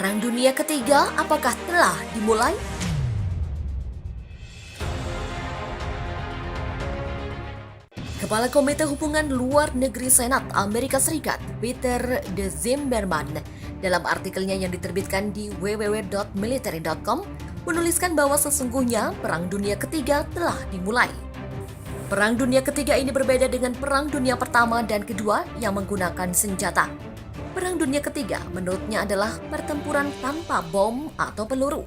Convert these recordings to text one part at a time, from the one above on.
Perang Dunia Ketiga apakah telah dimulai? Kepala Komite Hubungan Luar Negeri Senat Amerika Serikat, Peter de Zimmerman, dalam artikelnya yang diterbitkan di www.military.com, menuliskan bahwa sesungguhnya Perang Dunia Ketiga telah dimulai. Perang Dunia Ketiga ini berbeda dengan Perang Dunia Pertama dan Kedua yang menggunakan senjata. Perang Dunia Ketiga menurutnya adalah pertempuran tanpa bom atau peluru.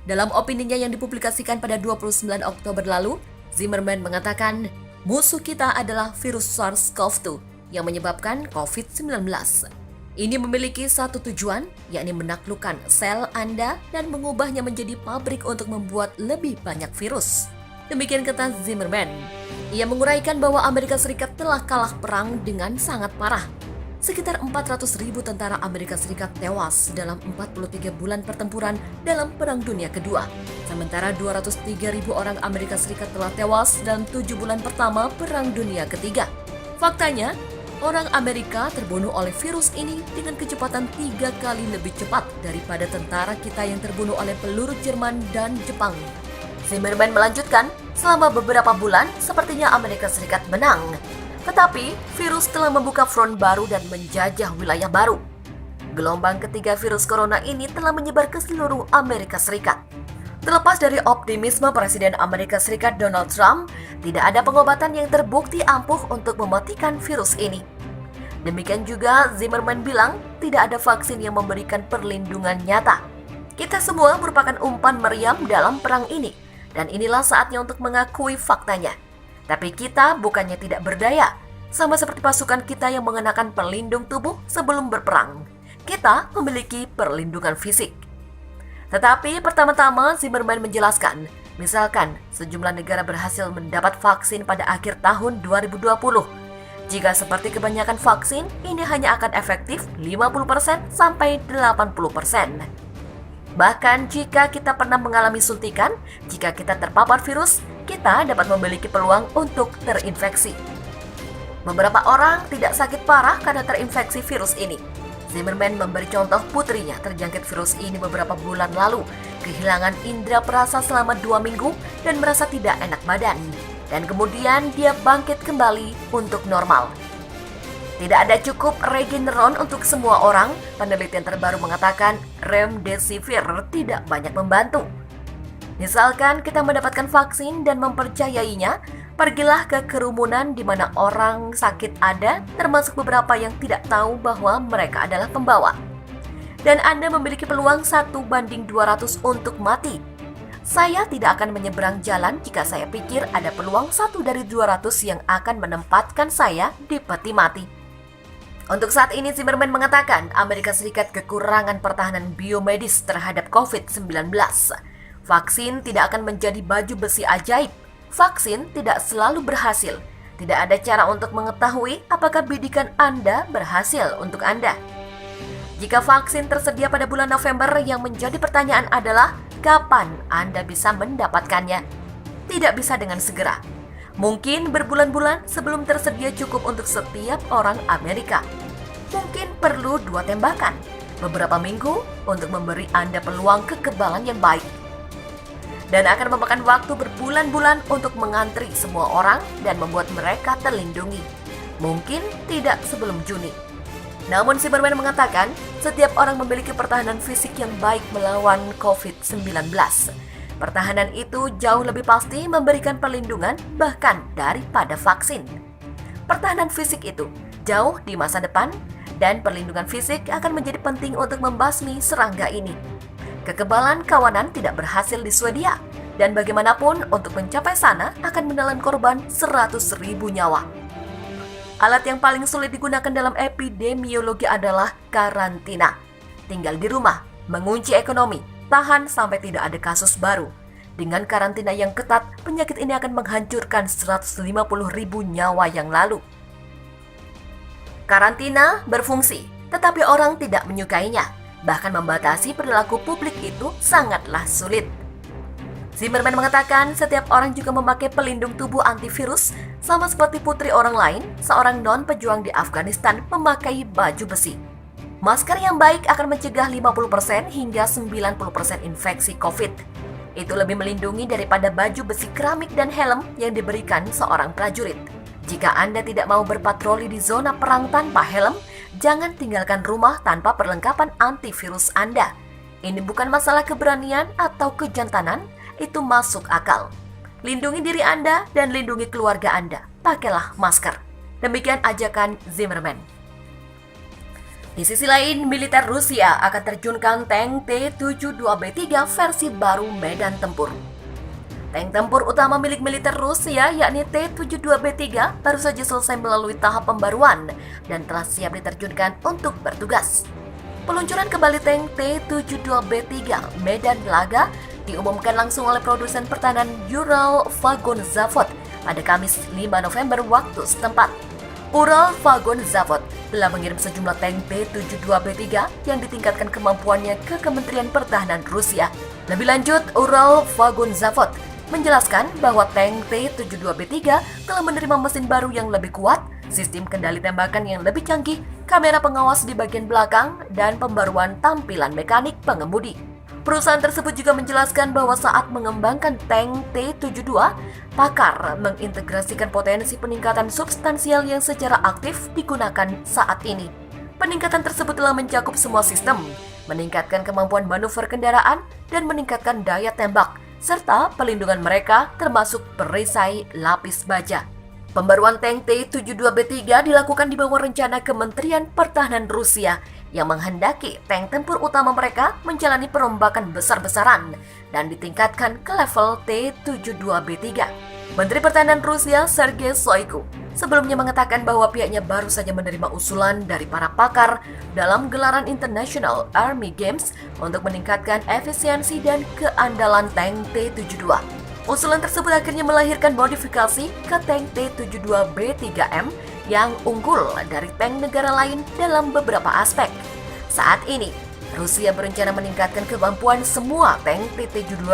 Dalam opininya yang dipublikasikan pada 29 Oktober lalu, Zimmerman mengatakan, musuh kita adalah virus SARS-CoV-2 yang menyebabkan COVID-19. Ini memiliki satu tujuan, yakni menaklukkan sel Anda dan mengubahnya menjadi pabrik untuk membuat lebih banyak virus. Demikian kata Zimmerman. Ia menguraikan bahwa Amerika Serikat telah kalah perang dengan sangat parah. Sekitar 400.000 tentara Amerika Serikat tewas dalam 43 bulan pertempuran dalam Perang Dunia Kedua. Sementara 203.000 orang Amerika Serikat telah tewas dalam 7 bulan pertama Perang Dunia Ketiga. Faktanya, orang Amerika terbunuh oleh virus ini dengan kecepatan 3 kali lebih cepat daripada tentara kita yang terbunuh oleh peluru Jerman dan Jepang. Zimmerman melanjutkan, selama beberapa bulan sepertinya Amerika Serikat menang. Tetapi, virus telah membuka front baru dan menjajah wilayah baru. Gelombang ketiga virus corona ini telah menyebar ke seluruh Amerika Serikat. Terlepas dari optimisme Presiden Amerika Serikat Donald Trump, tidak ada pengobatan yang terbukti ampuh untuk mematikan virus ini. Demikian juga Zimmerman bilang, tidak ada vaksin yang memberikan perlindungan nyata. Kita semua merupakan umpan meriam dalam perang ini, dan inilah saatnya untuk mengakui faktanya. Tapi kita bukannya tidak berdaya, sama seperti pasukan kita yang mengenakan pelindung tubuh sebelum berperang. Kita memiliki perlindungan fisik. Tetapi pertama-tama Zimmerman menjelaskan, misalkan sejumlah negara berhasil mendapat vaksin pada akhir tahun 2020. Jika seperti kebanyakan vaksin, ini hanya akan efektif 50% sampai 80%. Bahkan jika kita pernah mengalami suntikan, jika kita terpapar virus, kita dapat memiliki peluang untuk terinfeksi. Beberapa orang tidak sakit parah karena terinfeksi virus ini. Zimmerman memberi contoh putrinya terjangkit virus ini beberapa bulan lalu, kehilangan indera perasa selama 2 minggu dan merasa tidak enak badan. Dan kemudian dia bangkit kembali untuk normal. Tidak ada cukup Regeneron untuk semua orang. Penelitian terbaru mengatakan Remdesivir tidak banyak membantu. Misalkan kita mendapatkan vaksin dan mempercayainya, pergilah ke kerumunan di mana orang sakit ada, termasuk beberapa yang tidak tahu bahwa mereka adalah pembawa. Dan Anda memiliki peluang 1:200 untuk mati. Saya tidak akan menyeberang jalan jika saya pikir ada peluang 1 dari 200 yang akan menempatkan saya di peti mati. Untuk saat ini, Zimmerman mengatakan Amerika Serikat kekurangan pertahanan biomedis terhadap COVID-19. Vaksin tidak akan menjadi baju besi ajaib. Vaksin tidak selalu berhasil. Tidak ada cara untuk mengetahui apakah bidikan Anda berhasil untuk Anda. Jika vaksin tersedia pada bulan November, yang menjadi pertanyaan adalah kapan Anda bisa mendapatkannya? Tidak bisa dengan segera. Mungkin berbulan-bulan sebelum tersedia cukup untuk setiap orang Amerika. Mungkin perlu 2 tembakan, beberapa minggu untuk memberi Anda peluang kekebalan yang baik. Dan akan memakan waktu berbulan-bulan untuk mengantri semua orang dan membuat mereka terlindungi. Mungkin tidak sebelum Juni. Namun Zimmerman mengatakan, setiap orang memiliki pertahanan fisik yang baik melawan COVID-19. Pertahanan itu jauh lebih pasti memberikan perlindungan bahkan daripada vaksin. Pertahanan fisik itu jauh di masa depan dan perlindungan fisik akan menjadi penting untuk membasmi serangga ini. Kekebalan kawanan tidak berhasil di Swedia, dan bagaimanapun untuk mencapai sana akan menelan korban 100.000 nyawa. Alat yang paling sulit digunakan dalam epidemiologi adalah karantina. Tinggal di rumah, mengunci ekonomi, tahan sampai tidak ada kasus baru. Dengan karantina yang ketat, penyakit ini akan menghancurkan 150.000 nyawa yang lalu. Karantina berfungsi, tetapi orang tidak menyukainya. Bahkan membatasi perilaku publik itu sangatlah sulit. Zimmerman mengatakan setiap orang juga memakai pelindung tubuh antivirus, sama seperti putri orang lain, seorang non-pejuang di Afghanistan memakai baju besi. Masker yang baik akan mencegah 50% hingga 90% infeksi COVID. Itu lebih melindungi daripada baju besi keramik dan helm yang diberikan seorang prajurit. Jika Anda tidak mau berpatroli di zona perang tanpa helm, jangan tinggalkan rumah tanpa perlengkapan antivirus Anda. Ini bukan masalah keberanian atau kejantanan, itu masuk akal. Lindungi diri Anda dan lindungi keluarga Anda. Pakailah masker. Demikian ajakan Zimmerman. Di sisi lain, militer Rusia akan terjunkan tank T-72B3 versi baru medan tempur. Tank tempur utama milik militer Rusia, yakni T-72B3, baru saja selesai melalui tahap pembaruan dan telah siap diterjunkan untuk bertugas. Peluncuran kembali tank T-72B3 medan laga diumumkan langsung oleh produsen pertahanan Uralvagonzavod pada Kamis 5 November waktu setempat. Uralvagonzavod telah mengirim sejumlah tank T-72B3 yang ditingkatkan kemampuannya ke Kementerian Pertahanan Rusia. Lebih lanjut, Uralvagonzavod menjelaskan bahwa tank T-72B3 telah menerima mesin baru yang lebih kuat, sistem kendali tembakan yang lebih canggih, kamera pengawas di bagian belakang, dan pembaruan tampilan mekanik pengemudi. Perusahaan tersebut juga menjelaskan bahwa saat mengembangkan tank T-72, pakar mengintegrasikan potensi peningkatan substansial yang secara aktif digunakan saat ini. Peningkatan tersebut telah mencakup semua sistem, meningkatkan kemampuan manuver kendaraan, dan meningkatkan daya tembak, serta pelindungan mereka termasuk perisai lapis baja. Pembaruan tank T-72B3 dilakukan di bawah rencana Kementerian Pertahanan Rusia yang menghendaki tank tempur utama mereka menjalani perombakan besar-besaran dan ditingkatkan ke level T-72B3. Menteri Pertahanan Rusia Sergei Shoigu sebelumnya mengatakan bahwa pihaknya baru saja menerima usulan dari para pakar dalam gelaran International Army Games untuk meningkatkan efisiensi dan keandalan tank T-72. Usulan tersebut akhirnya melahirkan modifikasi ke tank T-72B3M yang unggul dari tank negara lain dalam beberapa aspek. Saat ini, Rusia berencana meningkatkan kemampuan semua tank T-72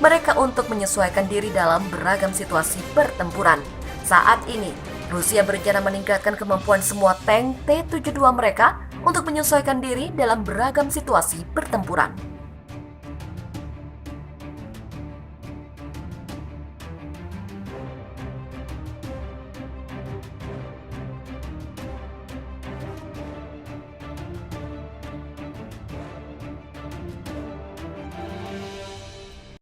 mereka untuk menyesuaikan diri dalam beragam situasi pertempuran. Saat ini, Rusia berencana meningkatkan kemampuan semua tank T-72 mereka untuk menyesuaikan diri dalam beragam situasi pertempuran.